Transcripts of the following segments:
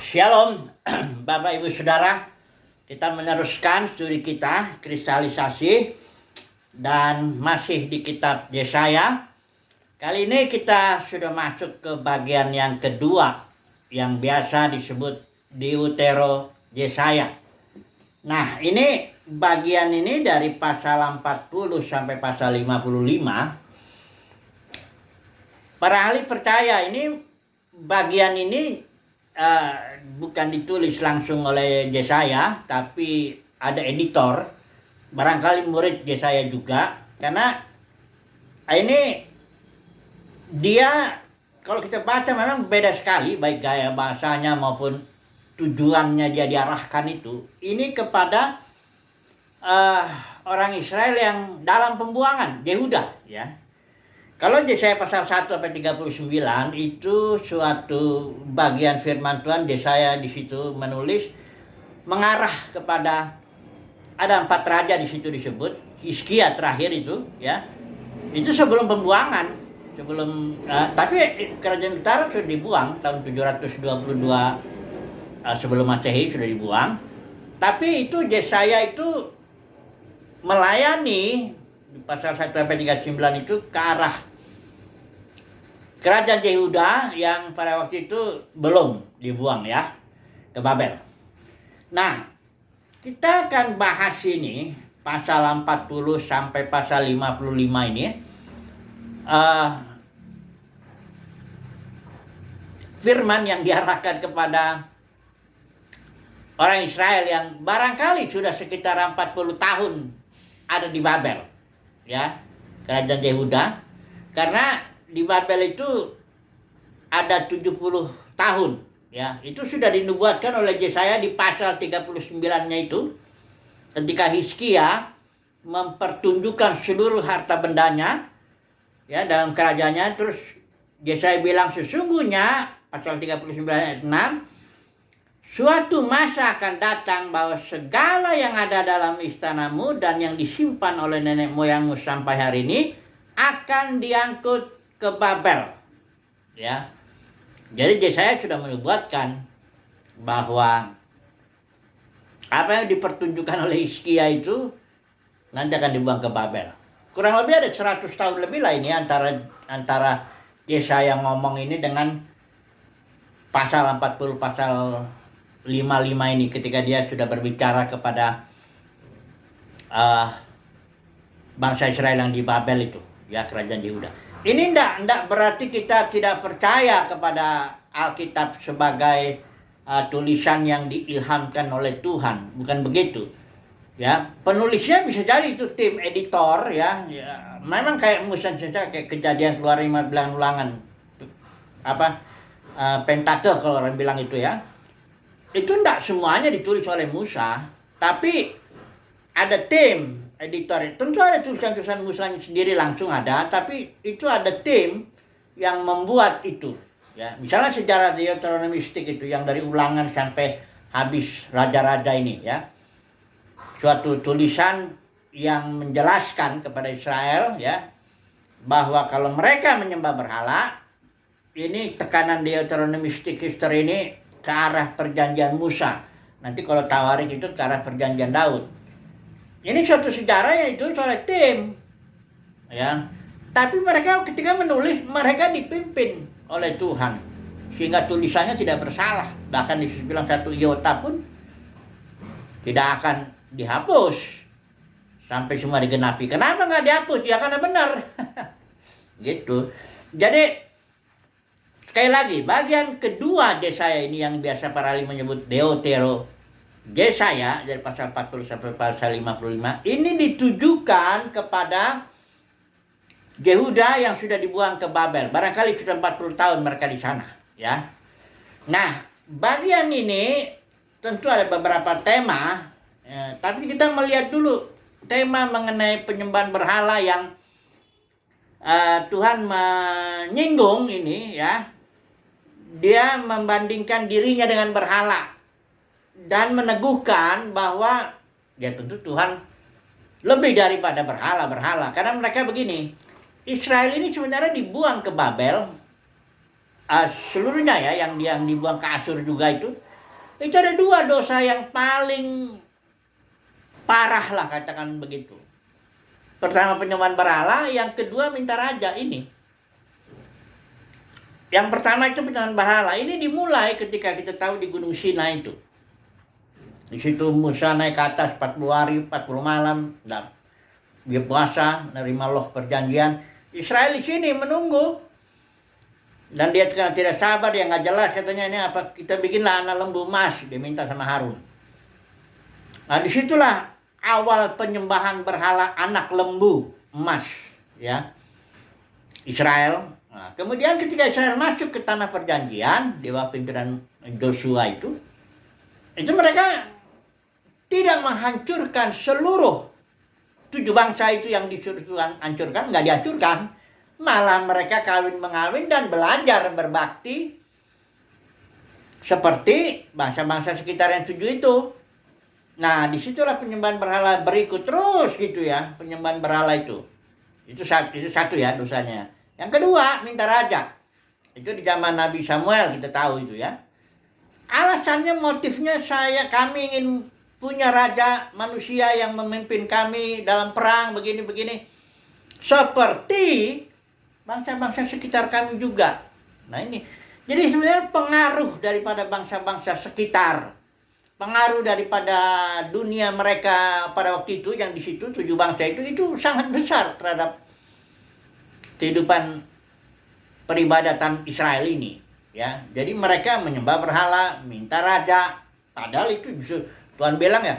Shalom, Bapak Ibu Saudara. Kita meneruskan studi kita, kristalisasi, dan masih di kitab Yesaya. Kali ini kita sudah masuk ke bagian yang kedua, yang biasa disebut Deutero Yesaya. Nah, ini bagian ini dari pasal 40 sampai pasal 55. Para ahli percaya ini bagian ini bukan ditulis langsung oleh Yesaya, tapi ada editor, barangkali murid Yesaya juga, karena ini dia kalau kita baca memang beda sekali, baik gaya bahasanya maupun tujuannya dia diarahkan itu. Ini kepada orang Israel yang dalam pembuangan, Yehuda, ya. Kalau Yesaya pasal 1 sampai 39 itu suatu bagian firman Tuhan. Yesaya di situ menulis mengarah kepada ada 4 raja di situ disebut. Hizkia terakhir itu, ya. Itu sebelum pembuangan, tapi kerajaan utara sudah dibuang tahun 722 sebelum Masehi sudah dibuang. Tapi itu Yesaya itu melayani di pasal 1 sampai 39 itu ke arah kerajaan Yehuda yang pada waktu itu belum dibuang, ya, ke Babel. Nah, kita akan bahas ini pasal 40 sampai pasal 55 ini. Firman yang diarahkan kepada orang Israel yang barangkali sudah sekitar 40 tahun ada di Babel, ya, kerajaan Yehuda. Karena di Babel itu ada 70 tahun, ya. Itu sudah dinubuatkan oleh Yesaya di pasal 39-nya itu, ketika Hizkia mempertunjukkan seluruh harta bendanya, ya, dalam kerajaannya. Terus Yesaya bilang sesungguhnya pasal 39 ayat 6, suatu masa akan datang bahwa segala yang ada dalam istanamu dan yang disimpan oleh nenek moyangmu sampai hari ini akan diangkut ke Babel, ya. Jadi Yesaya sudah menubuatkan bahwa apa yang dipertunjukkan oleh Hizkia itu nanti akan dibuang ke Babel. Kurang lebih ada 100 tahun lebih lah ini antara Yesaya ngomong ini dengan pasal 40 pasal 55 ini, ketika dia sudah berbicara kepada bangsa Israel yang di Babel itu, ya, kerajaan Yehuda. Ini enggak berarti kita tidak percaya kepada Alkitab sebagai tulisan yang diilhamkan oleh Tuhan, bukan begitu, ya. Penulisnya bisa jadi itu tim editor, ya, memang kayak Musa, kayak Kejadian keluar 15 ulangan, Pentateuch kalau orang bilang itu, ya. Itu enggak semuanya ditulis oleh Musa, tapi ada tim editor. Tentu ada tulisan-tulisan Musa sendiri langsung ada, tapi itu ada tim yang membuat itu, ya. Misalnya sejarah Deuteronomistik itu yang dari ulangan sampai habis raja-raja ini, ya. Suatu tulisan yang menjelaskan kepada Israel, ya, bahwa kalau mereka menyembah berhala, ini tekanan Deuteronomistik history ini ke arah perjanjian Musa. Nanti kalau Tawarik itu ke arah perjanjian Daud. Ini suatu sejarah yang ditulis oleh tim, ya. Tapi mereka ketika menulis, mereka dipimpin oleh Tuhan, sehingga tulisannya tidak bersalah. Bahkan dibilang satu iota pun tidak akan dihapus sampai semua digenapi. Kenapa nggak dihapus? Ya karena benar. Gitu. Jadi sekali lagi, bagian kedua Yesaya ini yang biasa para ahli menyebut Deutero Yesaya dari pasal 40 sampai pasal 55 ini ditujukan kepada Yehuda yang sudah dibuang ke Babel. Barangkali sudah 40 tahun mereka di sana, ya. Nah, bagian ini tentu ada beberapa tema, ya, tapi kita melihat dulu tema mengenai penyembahan berhala yang Tuhan menyinggung ini, ya. Dia membandingkan dirinya dengan berhala dan meneguhkan bahwa ya tentu Tuhan lebih daripada berhala. Karena mereka begini, Israel ini sebenarnya dibuang ke Babel seluruhnya, ya, yang dibuang ke Asyur juga itu Itu ada dua dosa yang paling parah lah, katakan begitu. Pertama penyembahan berhala, yang kedua minta raja ini. Yang pertama itu penyembahan berhala. Ini dimulai ketika kita tahu di Gunung Sinai itu. Di situ Musa naik ke atas 40 hari, 40 malam. Dan dia puasa, nerima loh perjanjian. Israel di sini menunggu. Dan dia tidak sabar, dia nggak jelas katanya ini apa, kita bikinlah anak lembu emas, dia minta sama Harun. Nah disitulah awal penyembahan berhala anak lembu emas, ya, Israel. Nah, kemudian ketika Israel masuk ke tanah perjanjian di bawah pimpinan Joshua itu mereka tidak menghancurkan seluruh 7 bangsa itu yang disuruh Tuhan hancurkan, nggak dihancurkan. Malah mereka kawin-mengawin dan belajar berbakti seperti bangsa-bangsa sekitar yang 7 itu. Nah, disitulah penyembahan berhala berikut terus gitu ya, penyembahan berhala itu. Itu satu ya dosanya. Yang kedua, minta raja. Itu di zaman Nabi Samuel kita tahu itu ya. Alasannya, motifnya kami ingin punya raja manusia yang memimpin kami dalam perang begini-begini. Seperti bangsa-bangsa sekitar kami juga. Nah ini, jadi sebenarnya pengaruh daripada bangsa-bangsa sekitar, pengaruh daripada dunia mereka pada waktu itu yang di situ 7 bangsa itu sangat besar terhadap kehidupan peribadatan Israel ini. Ya, jadi mereka menyembah berhala, minta raja. Padahal itu justru Tuhan bilang ya,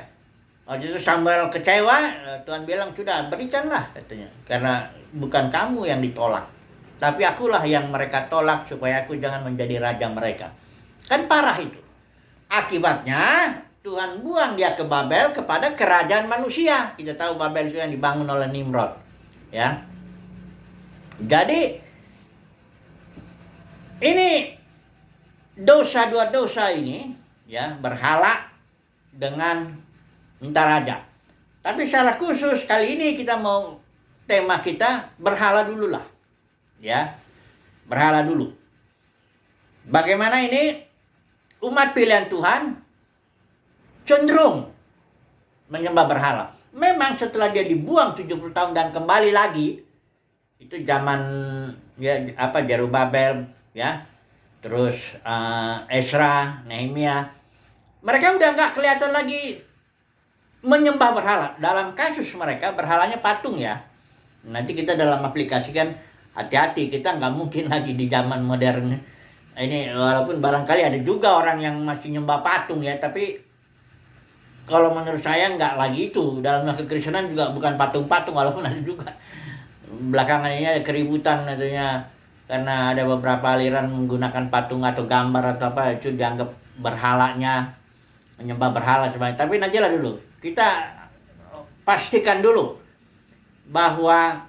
waktu itu Samuel kecewa, Tuhan bilang sudah berikanlah katanya, karena bukan kamu yang ditolak, tapi akulah yang mereka tolak supaya aku jangan menjadi raja mereka. Kan parah itu. Akibatnya Tuhan buang dia ke Babel kepada kerajaan manusia. Kita tahu Babel itu yang dibangun oleh Nimrod. Ya. Jadi ini dua dosa ini ya, berhala dengan minta raja. Tapi secara khusus kali ini kita mau tema kita berhala dulu lah. Ya, berhala dulu. Bagaimana ini umat pilihan Tuhan cenderung menyembah berhala. Memang setelah dia dibuang 70 tahun dan kembali lagi, itu zaman ya Zerubabel ya, terus Ezra, Nehemia, mereka udah nggak kelihatan lagi menyembah berhala. Dalam kasus mereka berhalanya patung ya. Nanti kita dalam aplikasikan, hati-hati, kita nggak mungkin lagi di zaman modern ini, walaupun barangkali ada juga orang yang masih nyembah patung ya, tapi kalau menurut saya nggak lagi itu. Dalam kekristenan juga bukan patung-patung, walaupun ada juga. Belakangan ini ada keributan katanya, karena ada beberapa aliran menggunakan patung atau gambar atau apa, itu dianggap berhalanya, menyembah berhala sebenarnya. Tapi nantilah dulu, kita pastikan dulu bahwa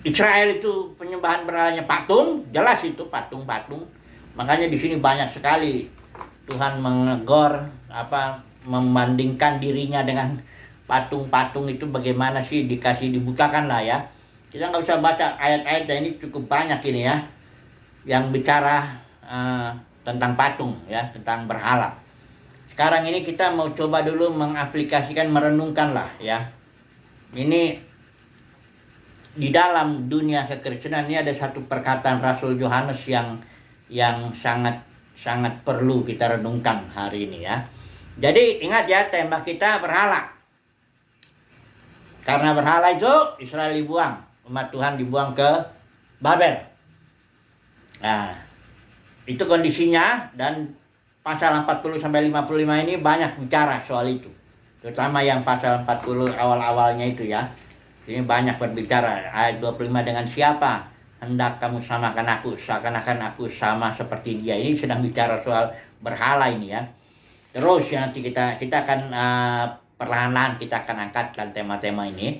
Israel itu penyembahan berhalanya patung, jelas itu patung-patung. Makanya di sini banyak sekali Tuhan menegur membandingkan dirinya dengan patung-patung itu, bagaimana sih, dibukakan lah ya. Kita nggak usah baca ayat-ayat, dan ini cukup banyak ini ya yang bicara tentang patung ya, tentang berhala. Sekarang ini kita mau coba dulu mengaplikasikan, merenungkan lah ya. Ini di dalam dunia kekristenan ini ada satu perkataan Rasul Yohanes yang sangat perlu kita renungkan hari ini ya. Jadi ingat ya, tema kita berhala. Karena berhala itu Israel dibuang, umat Tuhan dibuang ke Babel. Nah, itu kondisinya, dan pasal 40 sampai 55 ini banyak bicara soal itu. Terutama yang pasal 40 awal-awalnya itu ya. Ini banyak berbicara. Ayat 25, dengan siapa hendak kamu samakan aku, seakan-akan aku sama seperti dia. Ini sedang bicara soal berhala ini ya. Terus ya, nanti kita akan perlahan-lahan kita akan angkatkan tema-tema ini.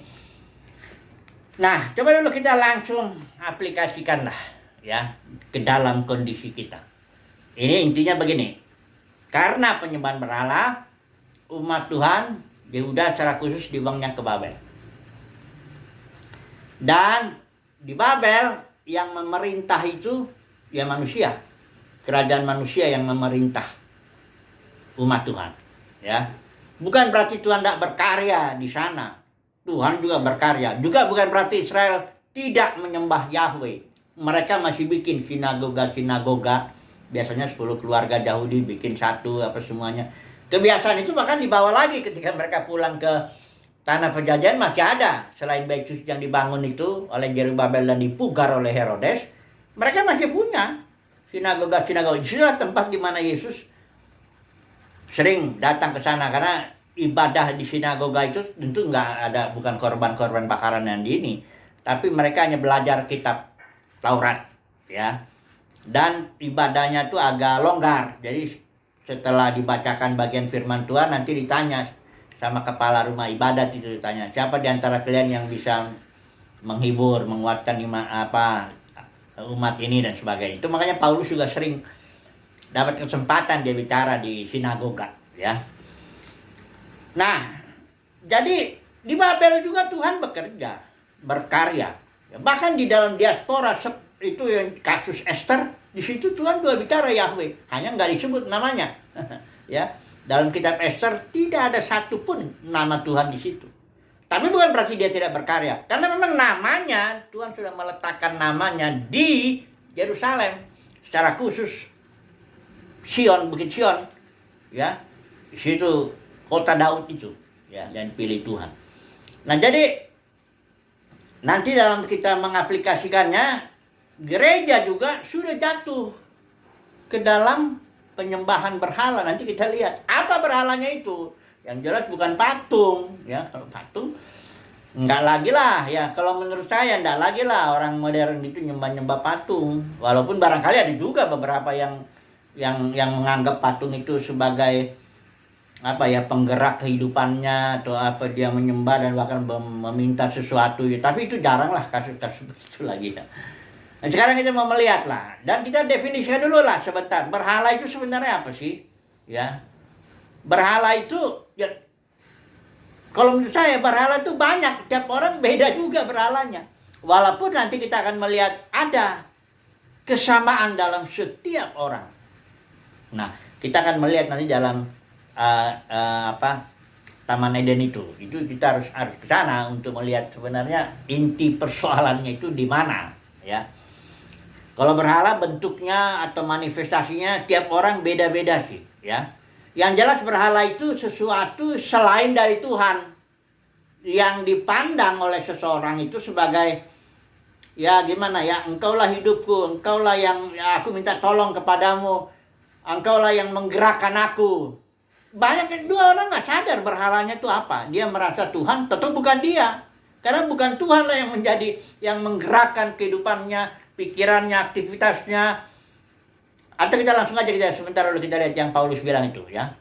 Nah, coba dulu kita langsung aplikasikanlah ya ke dalam kondisi kita. Ini intinya begini. Karena penyembahan berhala, umat Tuhan Yehuda secara khusus dibuangnya ke Babel. Dan di Babel yang memerintah itu ya manusia. kerajaan manusia yang memerintah umat Tuhan, ya. Bukan berarti Tuhan tidak berkarya di sana. Tuhan juga berkarya. Juga bukan berarti Israel tidak menyembah Yahweh. Mereka masih bikin sinagoga. Biasanya 10 keluarga Yahudi bikin satu apa semuanya. Kebiasaan itu bahkan dibawa lagi ketika mereka pulang ke tanah perjanjian, masih ada. Selain Bait Suci yang dibangun itu oleh Zerubabel dan dipugar oleh Herodes, mereka masih punya sinagoga. Itulah tempat di mana Yesus sering datang ke sana, karena ibadah di sinagoga itu tentu nggak ada, bukan korban-korban bakaran yang di ini, tapi mereka hanya belajar kitab Taurat, ya. Dan ibadahnya tuh agak longgar. Jadi setelah dibacakan bagian firman Tuhan, nanti ditanya sama kepala rumah ibadat, itu ditanya, siapa di antara kalian yang bisa menghibur, menguatkan umat ini dan sebagainya. Itu makanya Paulus juga sering dapat kesempatan dia bicara di sinagoga, ya. Nah, jadi di Babel juga Tuhan bekerja, berkarya. Bahkan di dalam diaspora itu yang kasus Esther, di situ Tuhan juga bicara Yahweh, hanya nggak disebut namanya. Ya, dalam kitab Esther tidak ada satupun nama Tuhan di situ. Tapi bukan berarti dia tidak berkarya, karena memang namanya Tuhan sudah meletakkan namanya di Yerusalem secara khusus. Sion, Bukit Sion, ya, di situ kota Daud itu, ya, dan pilih Tuhan. Nah, jadi nanti dalam kita mengaplikasikannya, gereja juga sudah jatuh ke dalam penyembahan berhala. Nanti kita lihat apa berhalanya itu. Yang jelas bukan patung, ya. Kalau patung enggak lagi lah, ya. Kalau menurut saya enggak lagi lah orang modern itu nyembah-nyembah patung. Walaupun barangkali ada juga beberapa yang menganggap patung itu sebagai penggerak kehidupannya, atau dia menyembah dan bahkan meminta sesuatu, ya. Tapi itu jarang lah kasus-kasus itu lagi, ya. Nah, sekarang kita mau melihat lah, dan kita definisikan dulu lah sebentar, berhala itu sebenarnya apa sih, ya. Berhala itu, ya, kalau menurut saya berhala itu banyak, tiap orang beda juga berhalanya. Walaupun nanti kita akan melihat ada kesamaan dalam setiap orang. Nah, kita akan melihat nanti dalam Taman Eden itu kita harus ke sana untuk melihat sebenarnya inti persoalannya itu di mana, ya. Kalau berhala bentuknya atau manifestasinya tiap orang beda-beda sih, ya. Yang jelas berhala itu sesuatu selain dari Tuhan yang dipandang oleh seseorang itu sebagai, ya gimana ya, engkaulah hidupku, engkaulah yang aku minta tolong kepadamu, engkaulah yang menggerakkan aku. Banyak dua orang nggak sadar berhalanya itu apa. Dia merasa Tuhan, tetap bukan dia. Karena bukan Tuhan lah yang menjadi, yang menggerakkan kehidupannya, pikirannya, aktivitasnya. Atau kita langsung aja sebentar dulu kita lihat yang Paulus bilang itu, ya.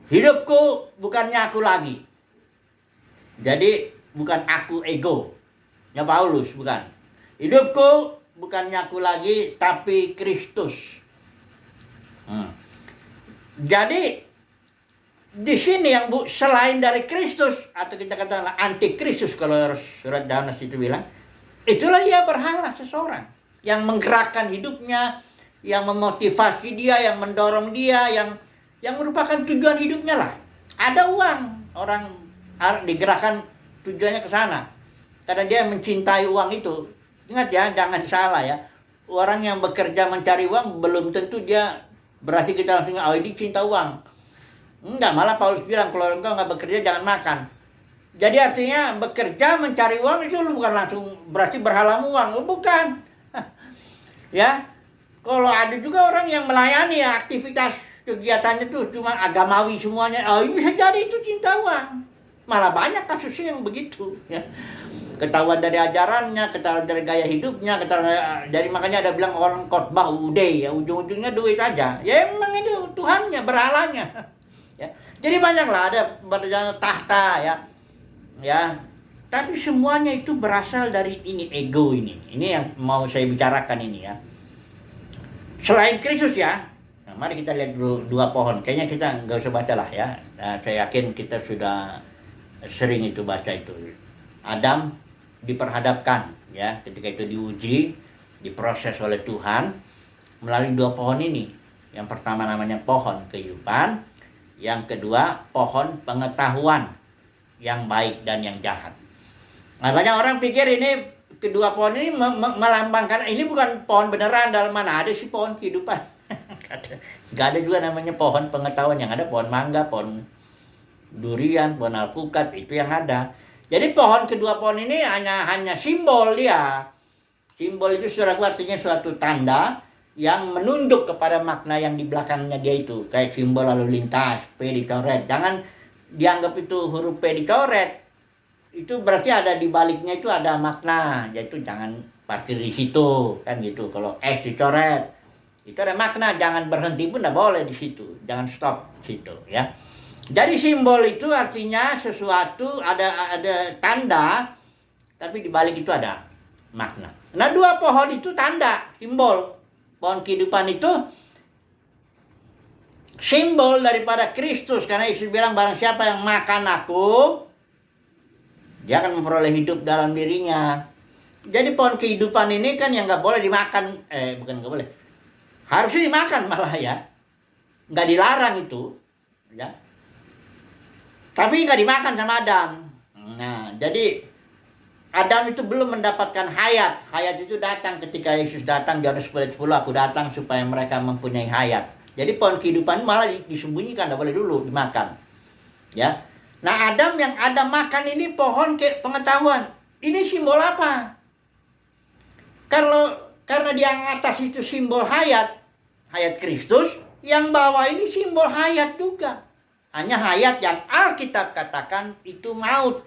Hidupku bukannya aku lagi. Jadi bukan aku ego. Ya Paulus, bukan. Hidupku bukannya aku lagi, tapi Kristus. Jadi di sini yang selain dari Kristus, atau kita katakanlah anti Kristus kalau surat Danas itu bilang, itulah dia berhala seseorang yang menggerakkan hidupnya, yang memotivasi dia, yang mendorong dia, yang merupakan tujuan hidupnya lah. Ada uang, orang digerakkan tujuannya ke sana karena dia mencintai uang itu. Ingat ya, jangan salah ya, orang yang bekerja mencari uang belum tentu dia berarti kita langsung, dia cinta uang. Enggak, malah Paulus bilang kalau engkau nggak bekerja jangan makan. Jadi artinya bekerja mencari uang itu bukan langsung berarti berhalamu uang, bukan. Ya, kalau ada juga orang yang melayani ya, aktivitas kegiatannya itu cuma agamawi semuanya, bisa jadi itu cinta uang. Malah banyak kasusnya yang begitu, ya. Ketahuan dari ajarannya, ketahuan dari gaya hidupnya, dari makanya ada bilang orang khotbah uday, ya, ujung-ujungnya duit aja. Ya emang itu Tuhannya, berhalanya. Ya. Jadi banyaklah ada tahta, ya. Ya. Tapi semuanya itu berasal dari ini, ego ini. Ini yang mau saya bicarakan ini, ya. Selain Kristus, ya. Nah, mari kita lihat dulu dua pohon. Kayaknya kita nggak usah baca lah, ya. Nah, saya yakin kita sudah sering itu baca itu. Adam diperhadapkan, ya, ketika itu diuji, diproses oleh Tuhan, melalui dua pohon ini. Yang pertama namanya pohon kehidupan, yang kedua pohon pengetahuan yang baik dan yang jahat. Nah, banyak orang pikir ini kedua pohon ini melambangkan, ini bukan pohon beneran, dalam mana ada sih pohon kehidupan. Gak ada juga namanya pohon pengetahuan, yang ada pohon mangga, pohon durian, pohon alpukat, itu yang ada. Jadi kedua pohon ini hanya simbol dia. Simbol itu saudaraku artinya suatu tanda yang menunduk kepada makna yang di belakangnya dia itu. Kayak simbol lalu lintas, P dicoret. Jangan dianggap itu huruf P dicoret. Itu berarti ada di baliknya itu ada makna. Yaitu jangan parkir di situ, kan gitu. Kalau S dicoret, itu ada makna. Jangan berhenti pun tidak boleh di situ. Jangan stop di situ, ya. Jadi simbol itu artinya sesuatu, ada tanda, tapi di balik itu ada makna. Nah, dua pohon itu tanda, simbol. Pohon kehidupan itu simbol daripada Kristus, karena Yesus bilang barang siapa yang makan aku, dia akan memperoleh hidup dalam dirinya. Jadi pohon kehidupan ini kan yang nggak boleh dimakan, bukan nggak boleh, harusnya dimakan malah ya, nggak dilarang itu, ya. Tapi nggak dimakan sama Adam. Nah, jadi Adam itu belum mendapatkan hayat. Hayat itu datang ketika Yesus datang, Yohanes 10:10, aku datang supaya mereka mempunyai hayat. Jadi pohon kehidupan malah disembunyikan, tidak boleh dulu dimakan. Ya. Nah, Adam yang Adam makan ini pohon pengetahuan. Ini simbol apa? Karena di yang atas itu simbol hayat Kristus, yang bawah ini simbol hayat juga. Hanya hayat yang Alkitab katakan itu maut.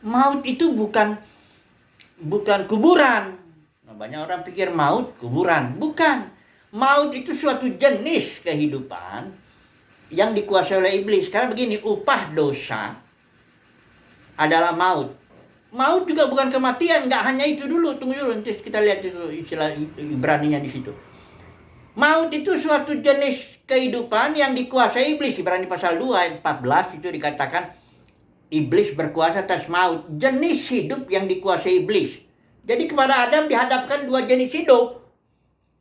Maut itu bukan kuburan. Nah, banyak orang pikir maut kuburan. Bukan. Maut itu suatu jenis kehidupan yang dikuasai oleh iblis. Karena begini, upah dosa adalah maut. Maut juga bukan kematian. Nggak hanya itu dulu. Tunggu dulu, nanti kita lihat itu istilah Ibraninya di situ. Maut itu suatu jenis kehidupan yang dikuasai iblis. Ibrani pasal 2 ayat 14 itu dikatakan iblis berkuasa atas maut, jenis hidup yang dikuasai iblis. Jadi kepada Adam dihadapkan dua jenis hidup.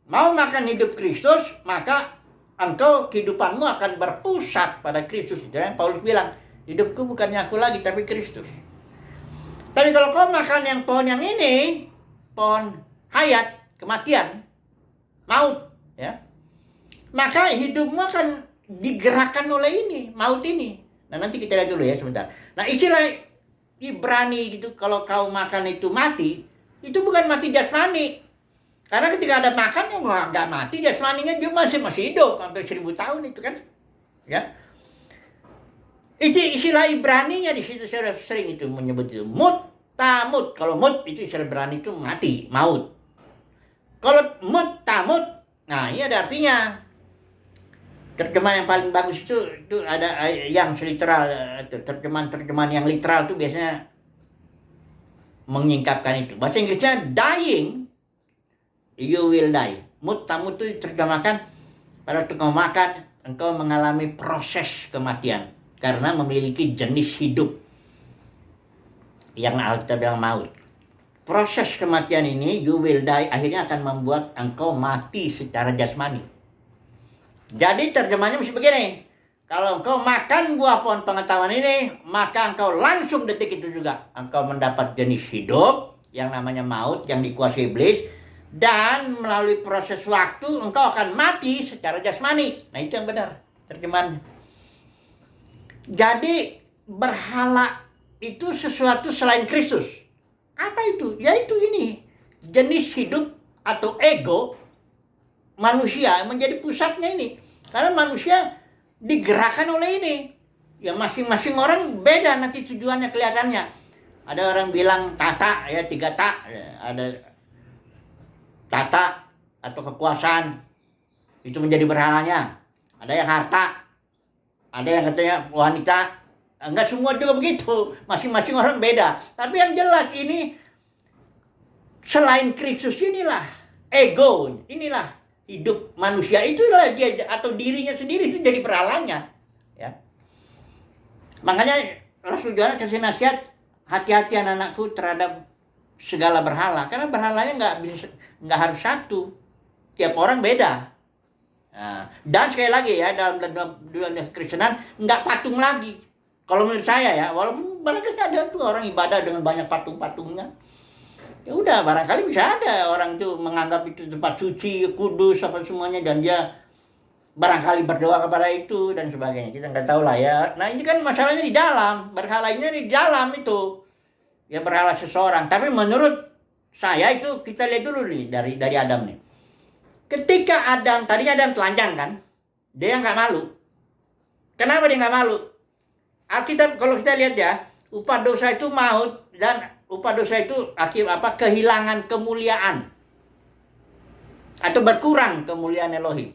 Mau makan hidup Kristus, maka engkau kehidupanmu akan berpusat pada Kristus. Jadi Paulus bilang, hidupku bukannya aku lagi, tapi Kristus. Tapi kalau kau makan yang pohon yang ini, pohon hayat, kematian, maut, ya, maka hidupmu akan digerakkan oleh ini, maut ini. Nah, nanti kita lihat dulu ya sebentar. Nah, istilah Ibrani gitu, kalau kau makan itu mati, itu bukan mati jasmani. Karena ketika ada makan, ya nggak mati jasmaninya, dia masih hidup sampai 1000 tahun itu kan, ya. Istilah Ibraninya di situ saya sering itu menyebut itu mut tamut. Kalau mut itu istilah Ibrani itu mati, maut. Kalau mut tamut, nah ini ada artinya. Terjemahan yang paling bagus itu ada yang literal, terjemahan yang literal itu biasanya menyingkapkan itu. Bahasa Inggrisnya dying, you will die. Mut tamut itu terjemahkan pada waktu kau makan, engkau mengalami proses kematian karena memiliki jenis hidup yang Alkitab bilang maut. Proses kematian ini, you will die, akhirnya akan membuat engkau mati secara jasmani. Jadi terjemahnya mesti begini. Kalau engkau makan buah pohon pengetahuan ini, maka engkau langsung detik itu juga engkau mendapat jenis hidup yang namanya maut yang dikuasai iblis, dan melalui proses waktu engkau akan mati secara jasmani. Nah, itu yang benar terjemahannya. Jadi berhala itu sesuatu selain Kristus. Apa itu? Yaitu ini, jenis hidup atau ego manusia menjadi pusatnya ini. Karena manusia digerakkan oleh ini. Ya masing-masing orang beda nanti tujuannya kelihatannya. Ada orang bilang tata, ya 3 tak. Ya, ada tata atau kekuasaan. Itu menjadi berhalanya. Ada yang harta. Ada yang katanya wanita. Enggak semua juga begitu. Masing-masing orang beda. Tapi yang jelas ini, selain Kristus inilah ego. Inilah hidup manusia, itulah dia atau dirinya sendiri itu jadi berhalanya, ya. Makanya Rasul Yohanes kasih nasihat, hati-hati anak-anakku terhadap segala berhala, karena berhalanya nggak harus satu, Tiap orang beda. Nah, dan sekali lagi ya, dalam dunia Kristenan nggak patung lagi. Kalau menurut saya ya, walaupun barangkali ada tuh orang ibadah dengan banyak patung-patungnya. Ya udah, barangkali bisa ada orang tuh menganggap itu tempat suci, kudus, apa semuanya, dan dia barangkali berdoa kepada itu dan sebagainya. Kita nggak tahu lah ya. Nah ini kan masalahnya di dalam, berhalanya di dalam itu. Ya berhala seseorang. Tapi menurut saya itu kita lihat dulu nih dari Adam nih. Ketika Adam, tadinya Adam telanjang kan, dia nggak malu. Kenapa dia nggak malu? Alkitab kalau kita lihat ya, upah dosa itu maut, dan upah dosa itu akibat apa? Kehilangan kemuliaan atau berkurang kemuliaan Elohim.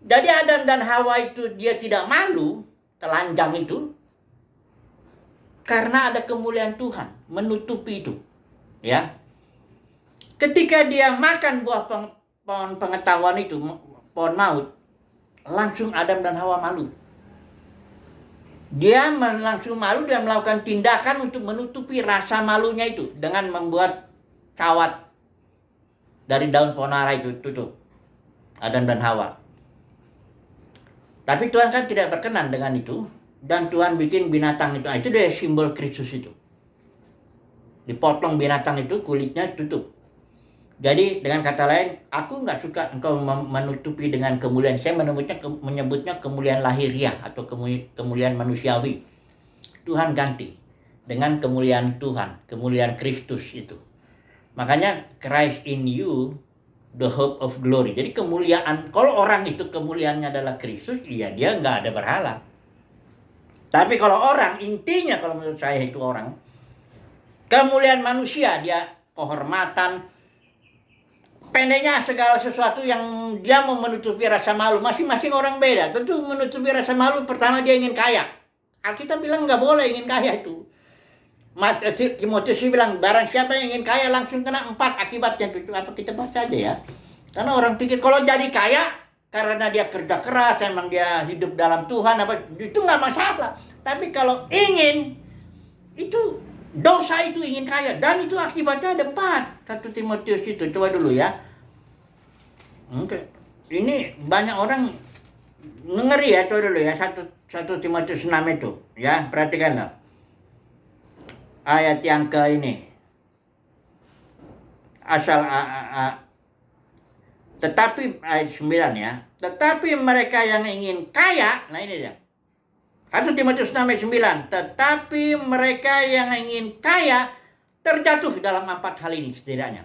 Jadi Adam dan Hawa itu dia tidak malu, telanjang itu, karena ada kemuliaan Tuhan menutupi itu, ya. Ketika dia makan buah pohon pengetahuan itu, pohon maut, langsung Adam dan Hawa malu. Dia langsung malu dan melakukan tindakan untuk menutupi rasa malunya itu dengan membuat kawat dari daun pohon ara itu tutup Adam dan Hawa. Tapi Tuhan kan tidak berkenan dengan itu, dan Tuhan bikin binatang itu. Itu dia simbol Kristus itu. Dipotong binatang itu, kulitnya tutup. Jadi dengan kata lain, aku nggak suka engkau menutupi dengan kemuliaan. Saya menyebutnya kemuliaan lahiriah atau kemuliaan manusiawi. Tuhan ganti dengan kemuliaan Tuhan, kemuliaan Kristus itu. Makanya Christ in you, the hope of glory. Jadi kemuliaan, kalau orang itu kemuliaannya adalah Kristus, iya dia nggak ada berhala. Tapi kalau orang, intinya kalau menurut saya itu orang, kemuliaan manusia, dia kehormatan, pendeknya segala sesuatu yang dia mau menutupi rasa malu. Masing-masing orang beda. Tentu menutupi rasa malu, pertama dia ingin kaya. Alkitab bilang nggak boleh ingin kaya itu. Timotius bilang, barang siapa yang ingin kaya langsung kena 4 akibatnya. Itu apa kita baca aja ya. Karena orang pikir kalau jadi kaya karena dia kerja keras, emang dia hidup dalam Tuhan, apa itu nggak masalah. Tapi kalau ingin, itu dosa itu ingin kaya, dan itu akibatnya ada 4. 1 Timotius itu, coba dulu ya. Oke. Ini banyak orang ngeri ya, coba dulu ya. 1 Timotius 6 itu, ya, perhatikanlah. Ayat yang ke ini. Tetapi ayat 9 ya. Tetapi mereka yang ingin kaya, nah ini dia. 1 Timotius 6 ayat 9. Tetapi mereka yang ingin kaya terjatuh dalam 4 hal ini setidaknya.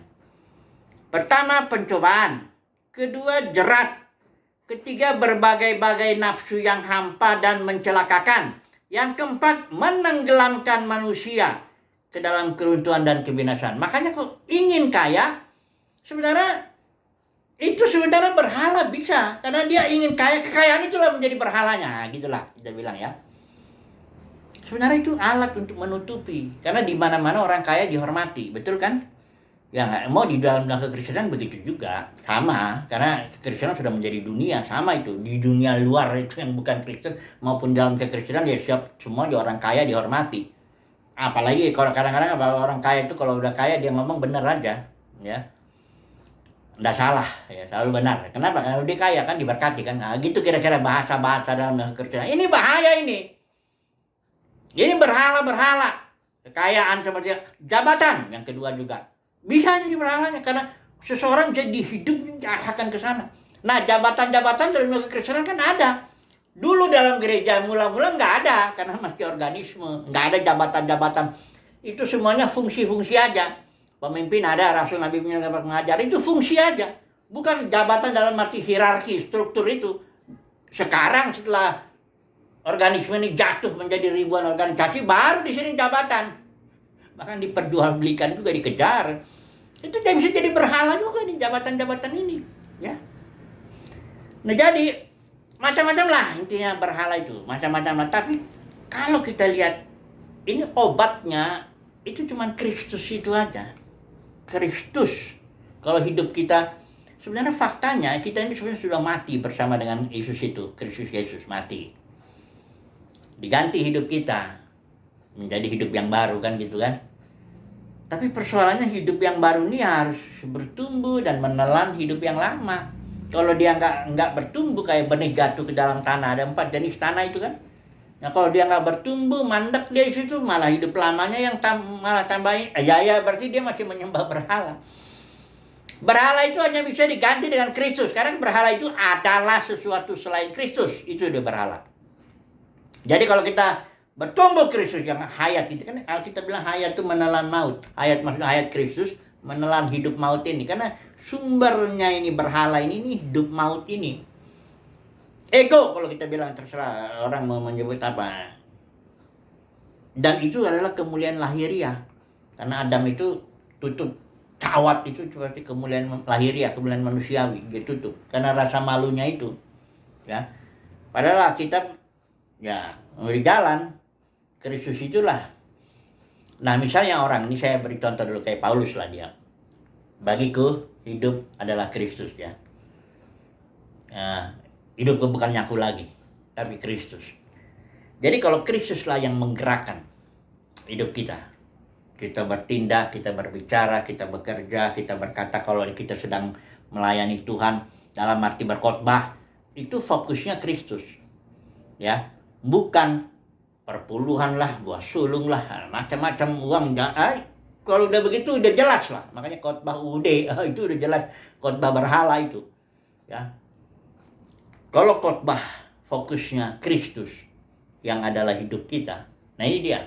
Pertama, pencobaan. Kedua, jerat. Ketiga, berbagai-bagai nafsu yang hampa dan mencelakakan. Yang keempat, menenggelamkan manusia ke dalam keruntuhan dan kebinasaan. Makanya kalau ingin kaya, sebenarnya itu sebenarnya berhala bisa, karena dia ingin kaya, kekayaan itulah menjadi berhalanya, gitulah kita bilang ya. Sebenarnya itu alat untuk menutupi, karena di mana-mana orang kaya dihormati, betul kan? Ya nggak mau di dalam kekristenan begitu juga, sama, karena kekristenan sudah menjadi dunia, sama itu di dunia luar itu yang bukan Kristen maupun dalam kekristenan ya siap semua di orang kaya dihormati. Apalagi kalau kadang-kadang kalau orang kaya itu kalau udah kaya dia ngomong bener aja, ya. Nggak salah, ya selalu benar. Kenapa? Karena dia kaya kan diberkati kan. Nah, gitu kira-kira bahasa-bahasa dalam kekristenan. Ini bahaya ini. Ini berhala-berhala. Kekayaan seperti jabatan yang kedua juga. Bisa jadi berhalanya karena seseorang jadi hidup diarahkan ke sana. Nah, jabatan-jabatan dalam kekristenan kan ada. Dulu dalam gereja mula-mula nggak ada karena masih organisme. Nggak ada jabatan-jabatan. Itu semuanya fungsi-fungsi aja. Pemimpin ada, rasul, nabi, pengajar, itu fungsi aja. Bukan jabatan dalam arti hierarki, struktur itu. Sekarang setelah organisme ini jatuh menjadi ribuan organisasi, baru di sini jabatan. Bahkan diperjualbelikan juga, dikejar. Itu bisa jadi berhala juga nih jabatan-jabatan ini. Ya. Nah jadi, macam-macam lah intinya berhala itu. Macam-macam lah. Tapi kalau kita lihat, ini obatnya, itu cuma Kristus itu aja. Kristus. Kalau hidup kita, sebenarnya faktanya kita ini sebenarnya sudah mati bersama dengan Yesus itu. Kristus Yesus mati. Diganti hidup kita menjadi hidup yang baru kan gitu kan. Tapi persoalannya hidup yang baru ini harus bertumbuh dan menelan hidup yang lama. Kalau dia nggak bertumbuh kayak benih jatuh ke dalam tanah, ada 4 jenis tanah itu kan. Nah kalau dia nggak bertumbuh, mandek dia di situ, malah hidup lamanya yang malah tambahin. Ya berarti dia masih menyembah berhala. Berhala itu hanya bisa diganti dengan Kristus. Karena berhala itu adalah sesuatu selain Kristus. Itu dia berhala. Jadi kalau kita bertumbuh Kristus yang hayat itu kan kita bilang hayat itu menelan maut. Hayat maksudnya hayat Kristus menelan hidup maut ini. Karena sumbernya ini berhala ini hidup maut ini. Ego kalau kita bilang, terserah orang mau menyebut apa. Dan itu adalah kemuliaan lahiriah. Karena Adam itu tutup cawat itu seperti kemuliaan lahiriah, kemuliaan manusiawi, dia tutup karena rasa malunya itu. Ya. Padahal kita ya memberi jalan Kristus itulah. Nah, misalnya orang ini, saya beri contoh dulu kayak Paulus lah dia. Bagiku hidup adalah Kristus ya. Hidupku bukan aku lagi, tapi Kristus. Jadi kalau Kristuslah yang menggerakkan hidup kita, kita bertindak, kita berbicara, kita bekerja, kita berkata kalau kita sedang melayani Tuhan dalam arti berkhotbah, itu fokusnya Kristus. Ya, bukan perpuluhan lah, buah sulung lah, macam-macam uang. Kalau udah begitu udah jelas lah. Makanya khotbah UUD itu udah jelas khotbah berhala itu. Ya. Kalau khotbah fokusnya Kristus yang adalah hidup kita. Nah ini dia.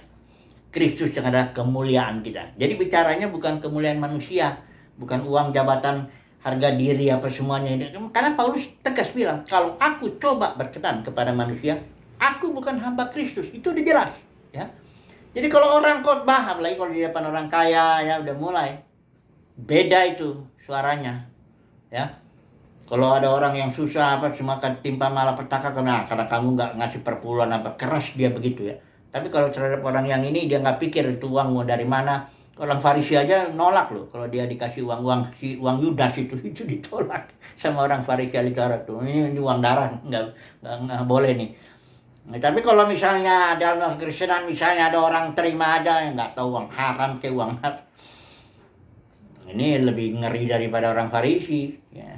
Kristus yang adalah kemuliaan kita. Jadi bicaranya bukan kemuliaan manusia, bukan uang, jabatan, harga diri apa semuanya. Karena Paulus tegas bilang, kalau aku coba berkenan kepada manusia, aku bukan hamba Kristus. Itu udah jelas, ya. Jadi kalau orang khotbah, apalagi kalau di depan orang kaya, ya udah mulai beda itu suaranya, ya. Kalau ada orang yang susah apa cuma timpa malapetaka karena kamu nggak ngasih perpuluhan apa, keras dia begitu ya. Tapi kalau terhadap orang yang ini dia nggak pikir itu uang mau dari mana. Orang Farisi aja nolak loh kalau dia dikasih uang Yudas itu ditolak sama orang Farisi ahli Taurat tuh. Ini uang darah, nggak boleh nih. Nah, tapi kalau misalnya dalam Kristenan misalnya ada orang terima aja yang nggak tahu uang haram ke uang apa, ini lebih ngeri daripada orang Farisi ya.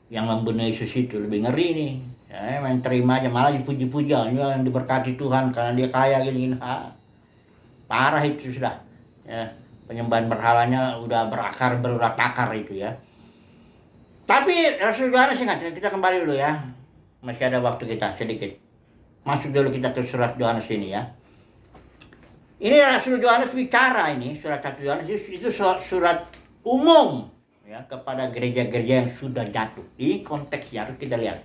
Yang membunuh Yesus itu lebih ngeri nih. Ya, main terima aja, malah dipuji-puji, yang diberkati Tuhan karena dia kaya gini. Parah itu sudah. Ya, penyembahan berhalanya udah berurat akar itu ya. Tapi Rasul Yohanes, ingat, kita kembali dulu ya. Masih ada waktu kita sedikit. Masuk dulu kita ke surat Yohanes ini ya. Ini Rasul Yohanes bicara ini, surat 1 Yohanes itu surat umum ya kepada gereja-gereja yang sudah jatuh. Ini konteksnya harus kita lihat.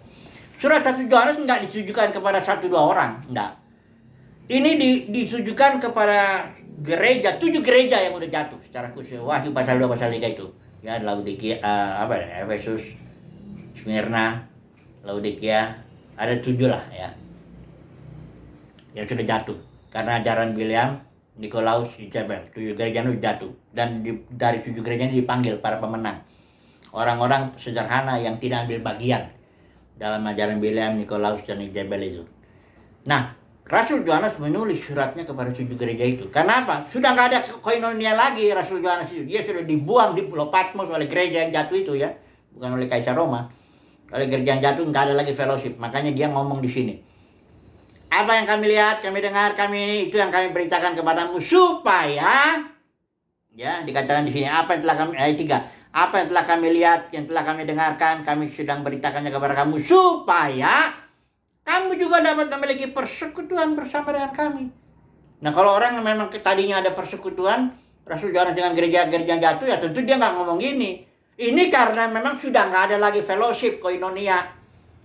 Surat 1 Yohanes enggak ditujukan kepada 1-2 orang, enggak. Ini ditujukan kepada gereja, 7 gereja yang udah jatuh secara khusus. Wahyu pasal 2 pasal 3 itu. Ya, Laodikia, Efesus, Smyrna, Laodikia, ada 7 lah ya. Yang sudah jatuh karena ajaran Bileam, Nikolaus, Jezebel. 7 gereja itu jatuh. Dan dari 7 gereja ini dipanggil para pemenang. Orang-orang sederhana yang tidak ambil bagian dalam ajaran Bileam, Nikolaus, dan Jezebel itu. Nah, Rasul Yohanes menulis suratnya kepada 7 gereja itu. Karena apa? Sudah nggak ada koinonia lagi Rasul Yohanes itu. Dia sudah dibuang di Pulau Patmos oleh gereja yang jatuh itu ya. Bukan oleh Kaisar Roma. Oleh gereja yang jatuh nggak ada lagi fellowship. Makanya dia ngomong di sini. Apa yang kami lihat, kami dengar, kami ini, itu yang kami beritakan kepadamu supaya, ya dikatakan di sini, apa yang telah kami, ayat 3, apa yang telah kami lihat, yang telah kami dengarkan, kami sedang beritakannya kepada kamu supaya kamu juga dapat memiliki persekutuan bersama dengan kami. Nah kalau orang yang memang tadinya ada persekutuan Rasul Yohanes dengan gereja-gereja jatuh, ya tentu dia nggak ngomong gini. Ini karena memang sudah nggak ada lagi fellowship, koinonia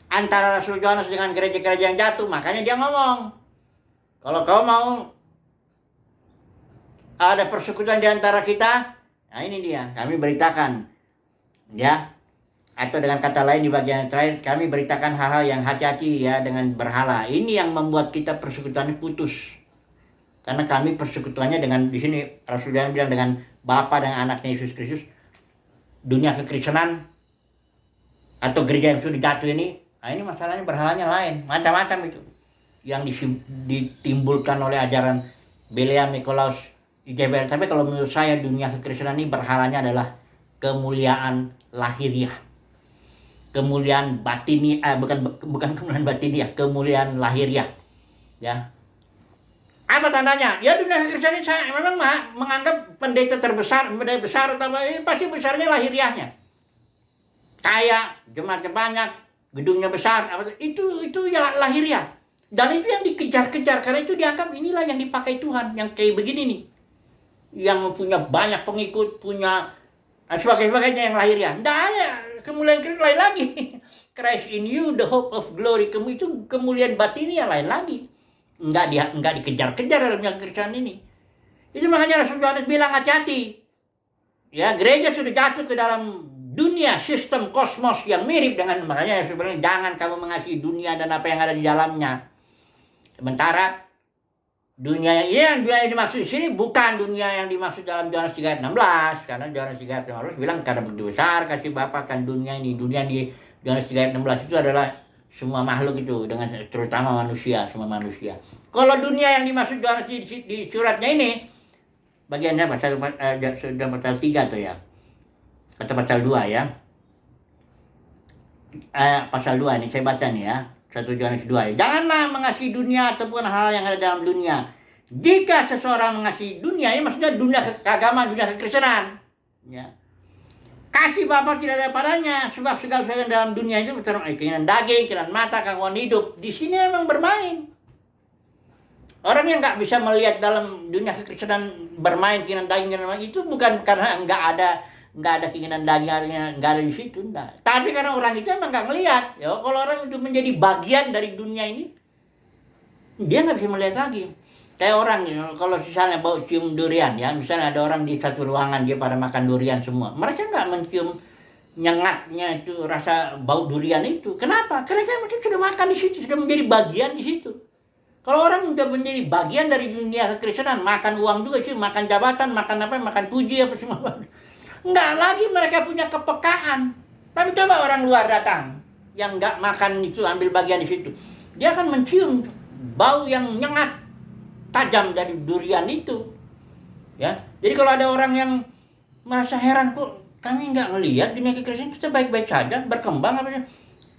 antara Rasul Yohanes dengan gereja-gereja yang jatuh, makanya dia ngomong, kalau kau mau ada persekutuan di antara kita, nah ini dia, kami beritakan, ya, atau dengan kata lain di bagian terakhir, kami beritakan hal-hal yang hati-hati ya dengan berhala. Ini yang membuat kita persekutuannya putus, karena kami persekutuannya dengan, di sini Rasul Yohanes bilang dengan Bapa dan anaknya Yesus Kristus. Dunia kekristenan atau gereja yang sudah jatuh ini, nah ini masalahnya berhalanya lain, macam-macam itu yang ditimbulkan oleh ajaran Bileam, Nikolaus, Jebel. Tapi kalau menurut saya dunia kekristenan ini berhalanya adalah kemuliaan lahiriah. Kemuliaan batini, bukan kemuliaan batiniah, kemuliaan lahiriah. Ya. Apa tandanya? Ya dunia kekristenan ini saya memang menganggap pendeta terbesar, pendeta besar atau apa, ini pasti besarnya lahiriahnya. Kaya, jemaatnya banyak, gedungnya besar, itu ya lahiriah. Dan itu yang dikejar-kejar karena itu dianggap inilah yang dipakai Tuhan, yang kayak begini nih. Yang punya banyak pengikut, punya sebagainya yang lahiriah. Tidak ada kemuliaan Kristus lain lagi. Christ in you, the hope of glory. Itu kemuliaan batiniah lain lagi. Enggak dikejar-kejar dalam kekristenan ini. Itu makanya Rasul Yohanes bilang hati-hati. Ya, gereja sudah jatuh ke dalam dunia, sistem kosmos yang mirip dengan, makanya Yesus bilang jangan kamu mengasihi dunia dan apa yang ada di dalamnya. Sementara dunia yang dimaksud di sini bukan dunia yang dimaksud dalam Yohanes 3 ayat 16, karena Yohanes 3 ayat 15 bilang karena begitu besar kasih Bapa kan dunia ini. Dunia di Yohanes 3 ayat 16 itu adalah semua makhluk itu, dengan terutama manusia, semua manusia. Kalau dunia yang dimaksud Yohanes di suratnya ini bagiannya pasal 3 tuh ya. Atau pasal 2 ya. Pasal 2 ini saya baca nih ya. 1 Yohanes 2 ya. Janganlah mengasihi dunia ataupun hal yang ada dalam dunia. Jika seseorang mengasihi dunia, ini maksudnya dunia keagamaan, dunia kekristenan. Ya. Kasih Bapa tidak ada padanya, sebab segala sesuatu dalam dunia itu keinginan daging, keinginan mata, gangguan hidup. Di sini memang bermain. Orang yang nggak bisa melihat dalam dunia kekristenan bermain keinginan daging, itu bukan karena nggak ada keinginan dagingnya, nggak ada di situ, enggak. Tapi karena orang itu emang nggak ngelihat. Ya, kalau orang itu menjadi bagian dari dunia ini, dia nggak bisa melihat lagi. Kayak orang, kalau misalnya bau cium durian, ya, misalnya ada orang di satu ruangan dia pada makan durian semua, mereka nggak mencium nyengatnya itu rasa bau durian itu. Kenapa? Karena mereka sudah makan di situ, sudah menjadi bagian di situ. Kalau orang sudah menjadi bagian dari dunia kekristenan, makan uang juga sih, makan jabatan, makan apa, makan puji apa semua. Enggak lagi mereka punya kepekaan. Tapi coba orang luar datang yang enggak makan itu ambil bagian di situ. Dia akan mencium bau yang nyengat tajam dari durian itu. Ya. Jadi kalau ada orang yang merasa heran kok kami enggak ngelihat dunia kekristenan kita baik-baik saja, berkembang apa,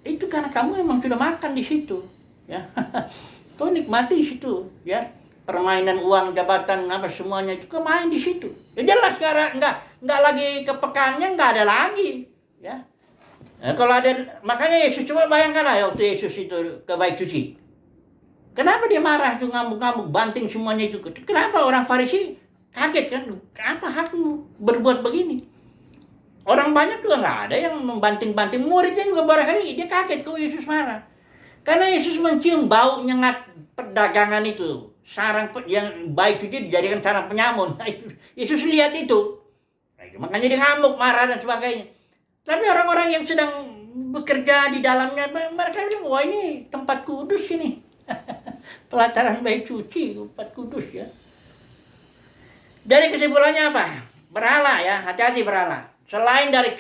itu karena kamu memang sudah makan di situ, ya. Kau nikmati di situ, ya. Permainan uang, jabatan, apa semuanya itu main di situ. Ya jelas sekarang enggak lagi kepekaannya enggak ada lagi, ya. Nah, kalau ada, makanya Yesus coba bayangkan lah waktu Yesus itu ke bait suci. Kenapa dia marah tuh, ngamuk-ngamuk, banting semuanya itu? Kenapa orang Farisi kaget kan? Apa hakmu berbuat begini? Orang banyak juga nggak ada yang membanting-banting. Muridnya juga barangkali dia kaget kalau Yesus marah. Karena Yesus mencium bau nyengat perdagangan itu. Sarang yang baik itu dijadikan sarang penyamun. Yesus lihat itu. Makanya dia ngamuk, marah dan sebagainya. Tapi orang-orang yang sedang bekerja di dalamnya, mereka bilang, wah ini tempat kudus ini. Pelataran bait suci, tempat kudus ya. Jadi kesimpulannya apa? Berhala ya, hati-hati berhala. Selain dari